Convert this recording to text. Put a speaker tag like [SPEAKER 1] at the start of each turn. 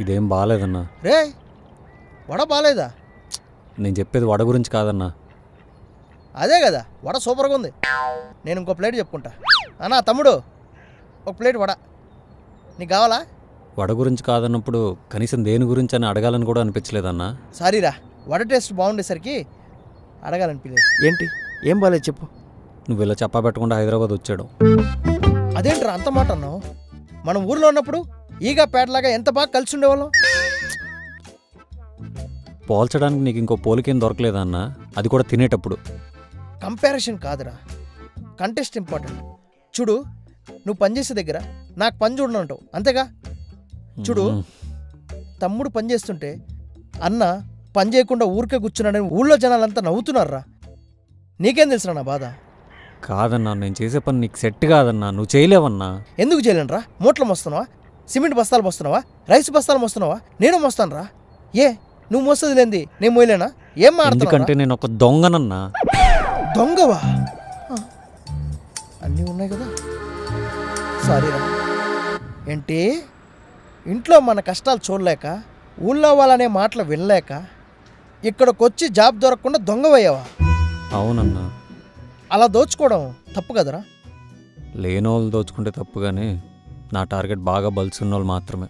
[SPEAKER 1] ఇదేం బాగాలేదన్నా.
[SPEAKER 2] రే వడ బాగాలేదా?
[SPEAKER 1] నేను చెప్పేది వడ గురించి కాదన్నా.
[SPEAKER 2] అదే కదా వడ సూపర్గా ఉంది. నేను ఇంకో ప్లేట్ చెప్పుకుంటా. అన్నా తమ్ముడు ఒక ప్లేట్ వడ నీకు కావాలా?
[SPEAKER 1] వడ గురించి కాదన్నప్పుడు కనీసం దేని గురించి అని అడగాలని కూడా అనిపించలేదన్నా.
[SPEAKER 2] సారీరా, వడ టేస్ట్ బాగుండేసరికి అడగాలనిపించలేదు. ఏంటి ఏం బాగాలేదు చెప్పు.
[SPEAKER 1] నువ్వు ఇలా చెప్పా పెట్టకుండా హైదరాబాద్ వచ్చాడు.
[SPEAKER 2] అదేంట్రా అంత మాట అన్నావు? మనం ఊర్లో ఉన్నప్పుడు ఈగా పేటలాగా ఎంత బాగా కలిసి ఉండేవాళ్ళం.
[SPEAKER 1] పోల్చడానికి నీకు ఇంకో పోలికేం దొరకలేదా అన్న? అది కూడా తినేటప్పుడు.
[SPEAKER 2] కంపారిజన్ కాదురా, కంటెస్ట్ ఇంపార్టెంట్. చూడు, నువ్వు పనిచేసే దగ్గర నాకు పని చూడనంటావు అంతేగా. చూడు, తమ్ముడు పని చేస్తుంటే అన్న పని చేయకుండా ఊరికే కూర్చున్నాడని ఊళ్ళో జనాలంతా నవ్వుతున్నారా. నీకేం తెలుసురా నా బాధ?
[SPEAKER 1] కాదన్నా, నేను చేసే పని నీకు సెట్ కాదన్నా. నువ్వు చేయలేవన్నా.
[SPEAKER 2] ఎందుకు చేయలేనురా? మూటలు మోస్తున్నావా? సిమెంట్ బస్తాలు మోస్తున్నావా? రైస్ బస్తాలు మోస్తున్నావా? నేను మోస్తానురా. ఏ నువ్వు మోస్తుంది లేంది నేను మోయలేనా? ఏం మాట్లాడుతున్నావు?
[SPEAKER 1] ఎందుకంటే నేను ఒక దొంగనన్నా.
[SPEAKER 2] దొంగవా? అన్నీ ఉన్నాయి కదా. సారీరా. ఏంటి ఇంట్లో మన కష్టాలు చూడలేక, ఊళ్ళో వాళ్ళనే మాటలు వినలేక ఇక్కడికొచ్చి జాబ్ దొరకకుండా దొంగవయ్యావా?
[SPEAKER 1] అవునన్నా.
[SPEAKER 2] అలా దోచుకోవడం తప్పు కదరా.
[SPEAKER 1] లేనోళ్ళు దోచుకుంటే తప్పు, కానీ నా టార్గెట్ బాగా బలుసున్నోళ్ళు మాత్రమే.